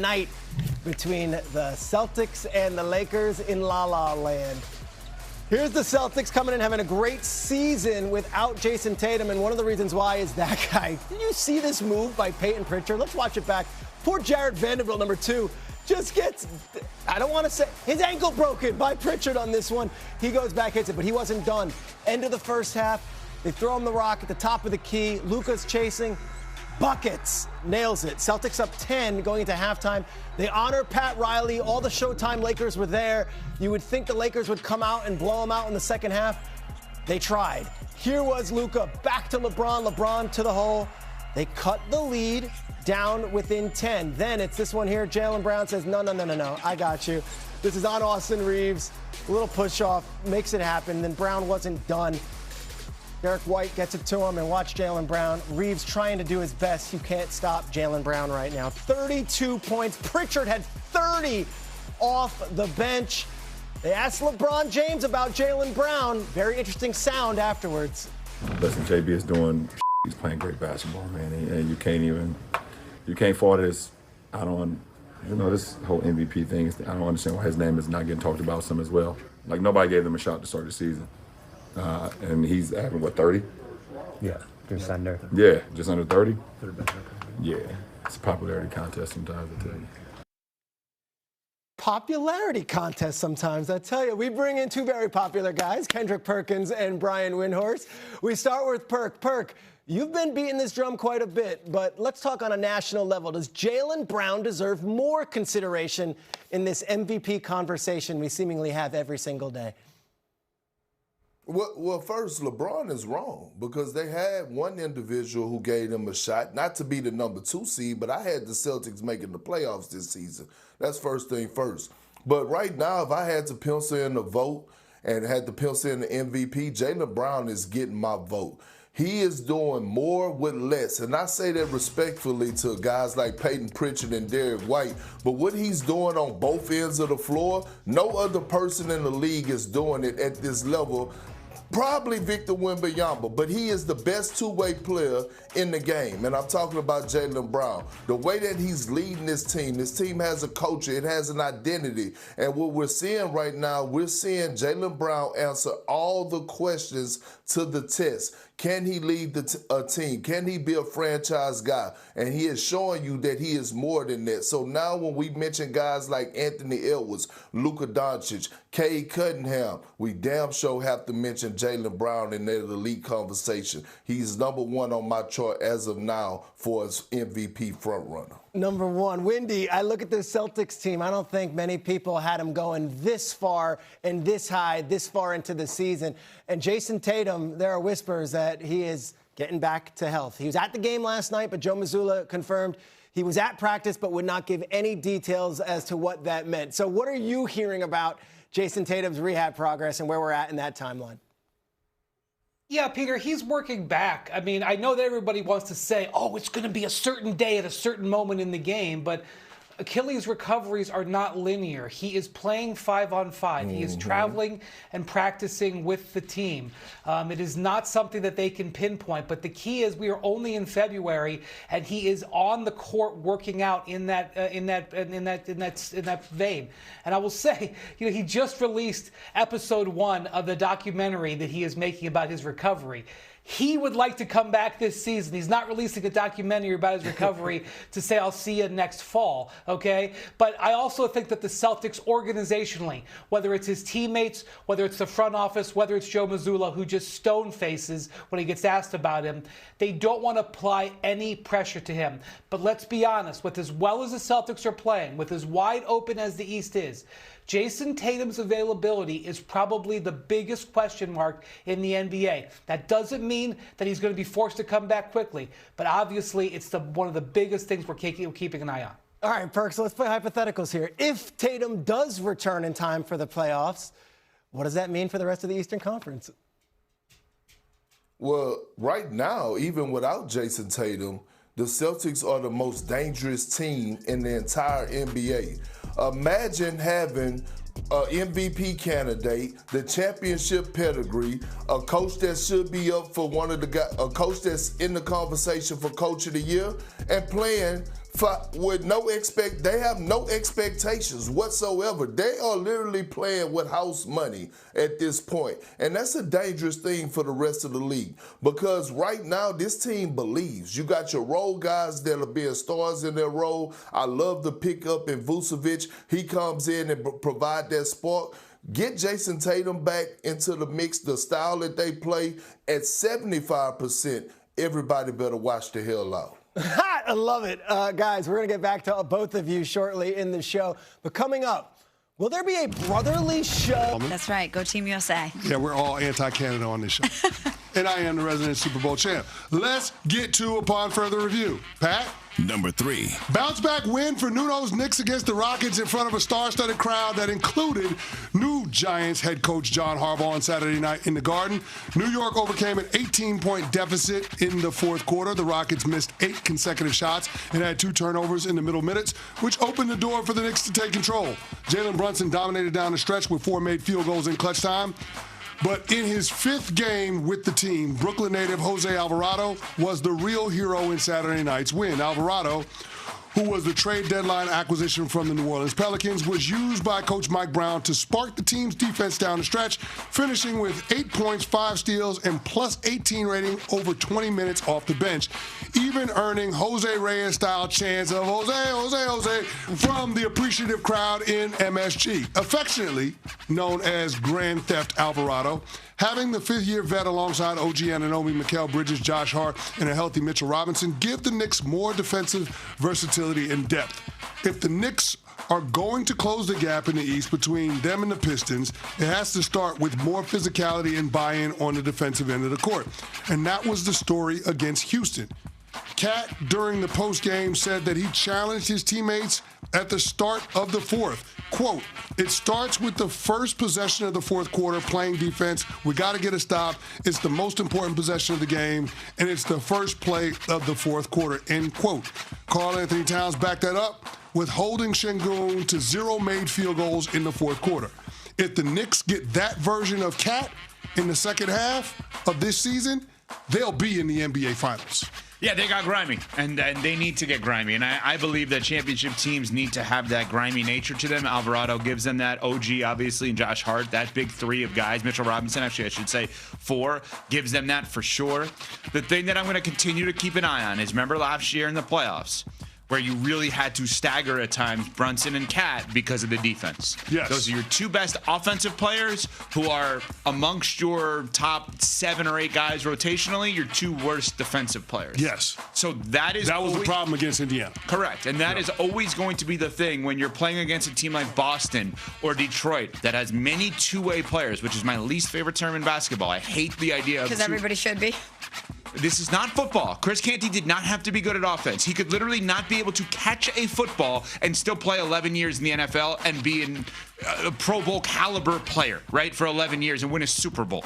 night between the Celtics and the Lakers in La La Land. Here's the Celtics coming in having a great season without Jason Tatum, and one of the reasons why is that guy. Did you see this move by Peyton Pritchard? Let's watch it back. Poor Jared Vanderbilt, number 2, just gets, I don't want to say, his ankle broken by Pritchard on this one. He goes back, hits it, but he wasn't done. End of the first half, they throw him the rock at the top of the key. Luka's chasing. Buckets. Nails it. Celtics up 10 going into halftime. They honor Pat Riley. All the Showtime Lakers were there. You would think the Lakers would come out and blow them out in the second half. They tried. Here was Luka. Back to LeBron. LeBron to the hole. They cut the lead down within 10. Then it's this one here. Jaylen Brown says, no. I got you. This is on Austin Reeves. A little push off. Makes it happen. Then Brown wasn't done. Derek White gets it to him, and watch Jaylen Brown. Reeves trying to do his best. You can't stop Jaylen Brown right now. 32 points. Pritchard had 30 off the bench. They asked LeBron James about Jaylen Brown. Very interesting sound afterwards. Listen, JB is doing, he's playing great basketball, man. And you can't fault this. This whole MVP thing, I don't understand why his name is not getting talked about some as well. Like, nobody gave him a shot to start the season. And he's having, 30? Yeah, just under. Yeah, just under 30? Yeah, it's a popularity contest sometimes, I tell you. Popularity contest sometimes, I tell you. We bring in 2 very popular guys, Kendrick Perkins and Brian Windhorst. We start with Perk. Perk, you've been beating this drum quite a bit, but let's talk on a national level. Does Jaylen Brown deserve more consideration in this MVP conversation we seemingly have every single day? Well, first, LeBron is wrong because they had one individual who gave them a shot, not to be the number 2 seed, but I had the Celtics making the playoffs this season. That's first thing first. But right now, if I had to pencil in the vote and had to pencil in the MVP, Jaylen Brown is getting my vote. He is doing more with less, and I say that respectfully to guys like Peyton Pritchard and Derek White, but what he's doing on both ends of the floor, no other person in the league is doing it at this level. Probably Victor Wembanyama, but he is the best two-way player in the game, and I'm talking about Jaylen Brown. The way that he's leading this team has a culture, it has an identity, and what we're seeing right now, we're seeing Jaylen Brown answer all the questions to the test. Can he lead a team? Can he be a franchise guy? And he is showing you that he is more than that. So now when we mention guys like Anthony Edwards, Luka Doncic, Cade Cunningham, we damn sure have to mention Jaylen Brown in that elite conversation. He's number 1 on my chart as of now for his MVP frontrunner. Number 1, Wendy, I look at this Celtics team. I don't think many people had him going this far and this high, this far into the season. And Jason Tatum, there are whispers that he is getting back to health. He was at the game last night, but Joe Mazzulla confirmed he was at practice but would not give any details as to what that meant. So what are you hearing about Jason Tatum's rehab progress and where we're at in that timeline? Yeah, Peter, he's working back. I mean, I know that everybody wants to say, oh, it's going to be a certain day at a certain moment in the game, but Achilles recoveries are not linear. He is playing 5-on-5. He is traveling and practicing with the team. It is not something that they can pinpoint, but the key is we are only in February, and he is on the court working out in that vein. And I will say, he just released episode 1 of the documentary that he is making about his recovery. He would like to come back this season. He's not releasing a documentary about his recovery to say, I'll see you next fall, okay? But I also think that the Celtics organizationally, whether it's his teammates, whether it's the front office, whether it's Joe Mazzulla, who just stone faces when he gets asked about him, they don't want to apply any pressure to him. But let's be honest, with as well as the Celtics are playing, with as wide open as the East is, Jason Tatum's availability is probably the biggest question mark in the NBA. That doesn't mean that he's going to be forced to come back quickly, but obviously it's one of the biggest things we're keeping an eye on. All right, Perk, so let's play hypotheticals here. If Tatum does return in time for the playoffs, what does that mean for the rest of the Eastern Conference? Well, right now, even without Jason Tatum, the Celtics are the most dangerous team in the entire NBA. Imagine having an MVP candidate, the championship pedigree, a coach that should be up for a coach that's in the conversation for Coach of the Year, and playing with they have no expectations whatsoever. They are literally playing with house money at this point. And that's a dangerous thing for the rest of the league, because right now this team believes. You got your role guys that are being stars in their role. I love the pickup in Vucevic. He comes in and provide that spark. Get Jason Tatum back into the mix, the style that they play at 75%. Everybody better watch the hell out. I love it. Guys, we're going to get back to both of you shortly in the show. But coming up, will there be a brotherly show? That's right. Go Team USA. Yeah, we're all anti-Canada on this show. And I am the resident Super Bowl champ. Let's get to upon further review. Pat? Number 3. Bounce back win for Nuno's Knicks against the Rockets in front of a star-studded crowd that included new Giants head coach John Harbaugh on Saturday night in the Garden. New York overcame an 18-point deficit in the fourth quarter. The Rockets missed 8 consecutive shots and had 2 turnovers in the middle minutes, which opened the door for the Knicks to take control. Jalen Brunson dominated down the stretch with 4 made field goals in clutch time. But in his 5th game with the team, Brooklyn native Jose Alvarado was the real hero in Saturday night's win. Alvarado, who was the trade deadline acquisition from the New Orleans Pelicans, was used by Coach Mike Brown to spark the team's defense down the stretch, finishing with 8 points, 5 steals, and plus 18 rating over 20 minutes off the bench, even earning Jose Reyes-style chants of Jose, Jose, Jose from the appreciative crowd in MSG, affectionately known as Grand Theft Alvarado. Having the 5th-year vet alongside OG Anunoby, Mikal Bridges, Josh Hart, and a healthy Mitchell Robinson give the Knicks more defensive versatility and depth. If the Knicks are going to close the gap in the East between them and the Pistons, it has to start with more physicality and buy-in on the defensive end of the court. And that was the story against Houston. Cat, during the postgame, said that he challenged his teammates at the start of the fourth. Quote, "It starts with the first possession of the fourth quarter, playing defense. We got to get a stop. It's the most important possession of the game, and it's the first play of the fourth quarter," end quote. Karl Anthony Towns backed that up with holding Şengün to 0 made field goals in the fourth quarter. If the Knicks get that version of Cat in the second half of this season, they'll be in the NBA Finals. Yeah, they got grimy, and they need to get grimy. And I believe that championship teams need to have that grimy nature to them. Alvarado gives them that. OG, obviously, and Josh Hart, that big 3 of guys. Mitchell Robinson, actually, I should say 4, gives them that for sure. The thing that I'm going to continue to keep an eye on is, remember last year in the playoffs, where you really had to stagger at times Brunson and Cat because of the defense. Yes. Those are your 2 best offensive players who are amongst your top 7 or 8 guys rotationally, your 2 worst defensive players. Yes. So that was the problem against Indiana. Correct. And that is always going to be the thing when you're playing against a team like Boston or Detroit that has many two-way players, which is my least favorite term in basketball. I hate the idea of Because everybody should be. This is not football. Chris Canty did not have to be good at offense. He could literally not be able to catch a football and still play 11 years in the NFL and be a Pro Bowl caliber player, right, for 11 years and win a Super Bowl.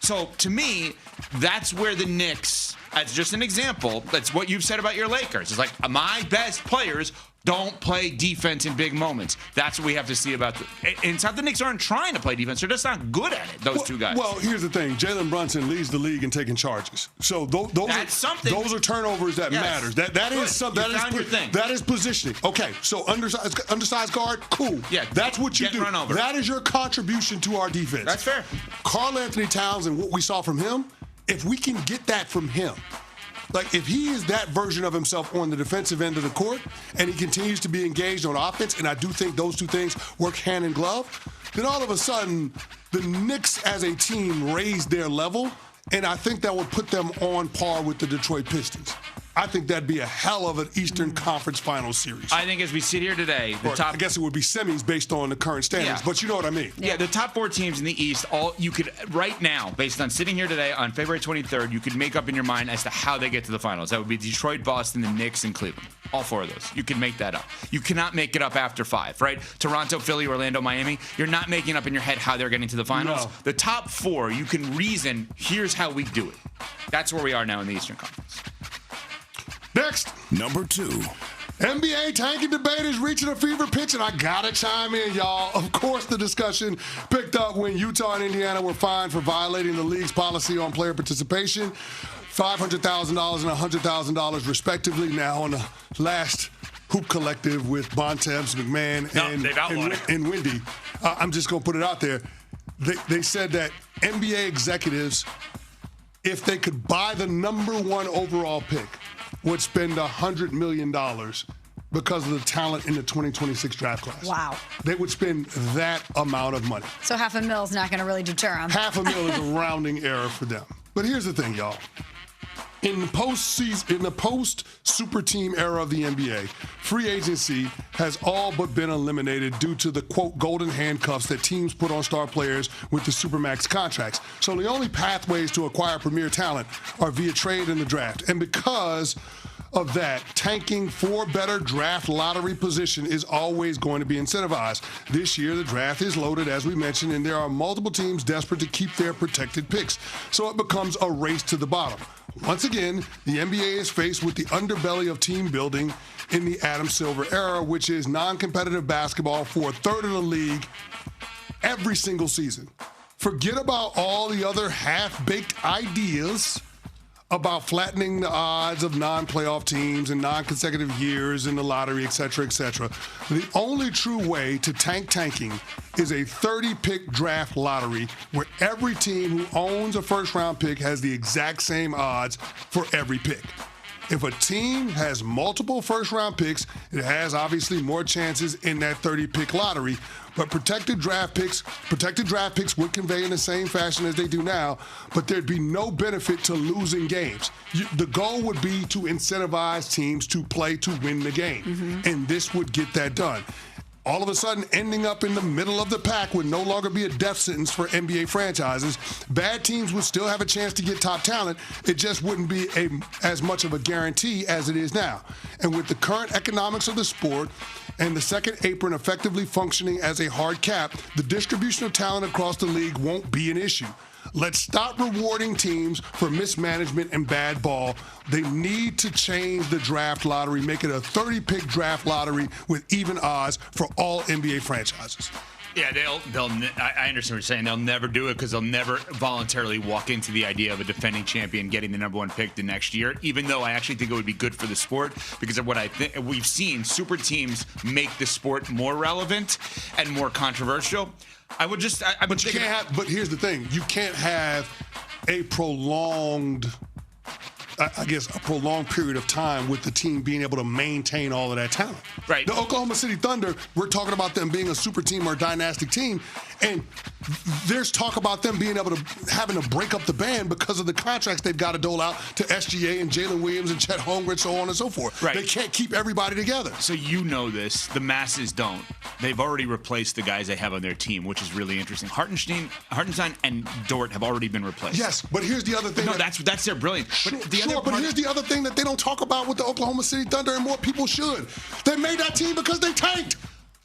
So to me, that's where the Knicks, as just an example, that's what you've said about your Lakers. It's like, my best players don't play defense in big moments. That's what we have to see about and it's not the Knicks aren't trying to play defense. They're just not good at it, those 2 guys. Well, here's the thing. Jalen Brunson leads the league in taking charges. So those are turnovers that matters. That is something. That is positioning. Okay, so undersized guard, cool. Yeah, that's what you do. Run over. That is your contribution to our defense. That's fair. Karl Anthony Towns and what we saw from him, if we can get that from him, like, if he is that version of himself on the defensive end of the court and he continues to be engaged on offense, and I do think those 2 things work hand in glove, then all of a sudden the Knicks as a team raised their level, and I think that would put them on par with the Detroit Pistons. I think that'd be a hell of an Eastern Conference Finals series. I think as we sit here today, I guess it would be semis based on the current standards, but you know what I mean. Yeah, the top 4 teams in the East, you could, right now, based on sitting here today on February 23rd, you could make up in your mind as to how they get to the finals. That would be Detroit, Boston, the Knicks, and Cleveland. All 4 of those. You can make that up. You cannot make it up after 5, right? Toronto, Philly, Orlando, Miami. You're not making up in your head how they're getting to the finals. No. The top 4, you can reason, here's how we do it. That's where we are now in the Eastern Conference. Next. Number 2. NBA tanking debate is reaching a fever pitch, and I gotta chime in, y'all. Of course, the discussion picked up when Utah and Indiana were fined for violating the league's policy on player participation. $500,000 and $100,000 respectively. Now, on the last Hoop Collective with Bontemps, McMahon, and Wendy. I'm just going to put it out there. They said that NBA executives, if they could buy the number 1 overall pick, would spend $100 million because of the talent in the 2026 draft class. Wow. They would spend that amount of money. So $500,000 is not going to really deter them. $500,000 is a rounding error for them. But here's the thing, y'all. In the post-super team era of the NBA, free agency has all but been eliminated due to the, quote, golden handcuffs that teams put on star players with the Supermax contracts. So the only pathways to acquire premier talent are via trade and the draft. And because of that, tanking for better draft lottery position is always going to be incentivized. This year, the draft is loaded, as we mentioned, and there are multiple teams desperate to keep their protected picks. So it becomes a race to the bottom. Once again, the NBA is faced with the underbelly of team building in the Adam Silver era, which is non-competitive basketball for a third of the league every single season. Forget about all the other half-baked ideas about flattening the odds of non-playoff teams and non-consecutive years in the lottery, et cetera, et cetera. The only true way to tanking is a 30-pick draft lottery where every team who owns a first-round pick has the exact same odds for every pick. If a team has multiple first-round picks, it has obviously more chances in that 30-pick lottery. But protected draft picks would convey in the same fashion as they do now, but there'd be no benefit to losing games. The goal would be to incentivize teams to play to win the game, and this would get that done. All of a sudden, ending up in the middle of the pack would no longer be a death sentence for NBA franchises. Bad teams would still have a chance to get top talent. It just wouldn't be as much of a guarantee as it is now. And with the current economics of the sport and the second apron effectively functioning as a hard cap, the distribution of talent across the league won't be an issue. Let's stop rewarding teams for mismanagement and bad ball. They need to change the draft lottery, make it a 30-pick draft lottery with even odds for all NBA franchises. Yeah, I understand what you're saying. They'll never do it because they'll never voluntarily walk into the idea of a defending champion getting the number 1 pick the next year, even though I actually think it would be good for the sport because of what I think we've seen super teams make the sport more relevant and more controversial. But here's the thing. You can't have a prolonged period of time with the team being able to maintain all of that talent. Right. The Oklahoma City Thunder, we're talking about them being a super team or a dynastic team, and there's talk about them having to break up the band because of the contracts they've got to dole out to SGA and Jalen Williams and Chet Holmgren, so on and so forth. Right. They can't keep everybody together. So you know this. The masses don't. They've already replaced the guys they have on their team, which is really interesting. Hartenstein and Dort have already been replaced. Yes, but here's the other thing. No, that's their brilliance. But here's the other thing that they don't talk about with the Oklahoma City Thunder, and more people should. They made that team because they tanked.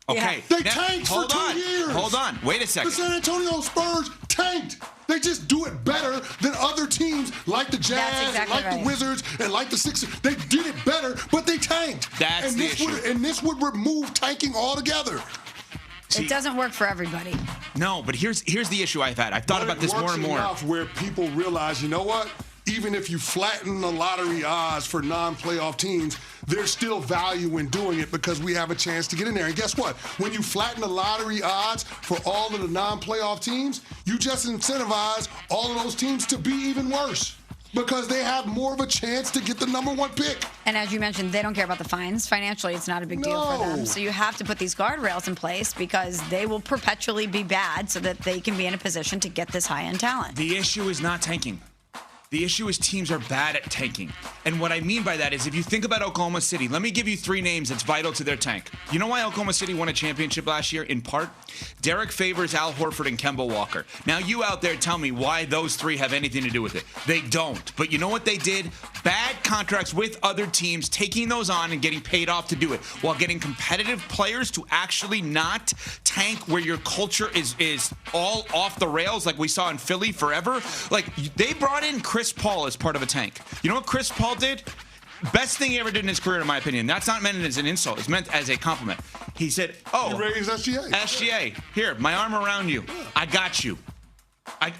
Okay. They tanked for 2 years. Hold on. Wait a second. The San Antonio Spurs tanked. They just do it better than other teams like the Jazz, the Wizards, and like the Sixers. They did it better, but they tanked. That's the issue. And this would remove tanking altogether. It doesn't work for everybody. No, but here's the issue I've had. I've thought about this more and more. Enough where people realize, you know what? Even if you flatten the lottery odds for non-playoff teams, there's still value in doing it because we have a chance to get in there. And guess what? When you flatten the lottery odds for all of the non-playoff teams, you just incentivize all of those teams to be even worse because they have more of a chance to get the number 1 pick. And as you mentioned, they don't care about the fines. Financially, it's not a big deal for them. So you have to put these guardrails in place because they will perpetually be bad so that they can be in a position to get this high-end talent. The issue is not tanking. The issue is teams are bad at tanking. And what I mean by that is if you think about Oklahoma City, let me give you 3 names that's vital to their tank. You know why Oklahoma City won a championship last year? In part, Derek Favors, Al Horford, and Kemba Walker. Now you out there tell me why those 3 have anything to do with it. They don't. But you know what they did? Bad contracts with other teams, taking those on and getting paid off to do it, while getting competitive players to actually not tank where your culture is all off the rails like we saw in Philly forever. Like, they brought in Chris Paul as part of a tank. You know what Chris Paul did? Best thing he ever did in his career, in my opinion. That's not meant as an insult. It's meant as a compliment. He said, he raised SGA. SGA, here, my arm around you. I got you.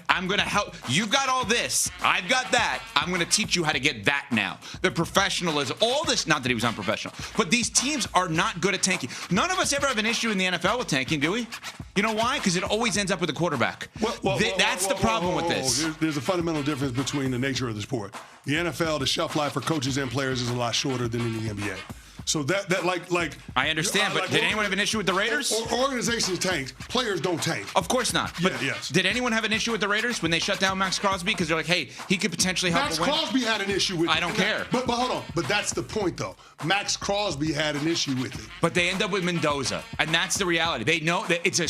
I'm going to help. You got all this. I've got that. I'm going to teach you how to get that now. The professionalism, all this, not that he was unprofessional, but these teams are not good at tanking. None of us ever have an issue in the NFL with tanking, do we? You know why? Because it always ends up with a quarterback. That's the problem with this. There's a fundamental difference between the nature of the sport. The NFL, the shelf life for coaches and players is a lot shorter than in the NBA. So that like I understand, but did anyone have an issue with the Raiders? Organizations tank. Players don't tank. Of course not. But yes. Did anyone have an issue with the Raiders when they shut down Max Crosby? Because they're like, hey, he could potentially help Max a win. Crosby had an issue with it. I don't care. But hold on. But that's the point, though. Max Crosby had an issue with it. But they end up with Mendoza, and that's the reality. They know that it's a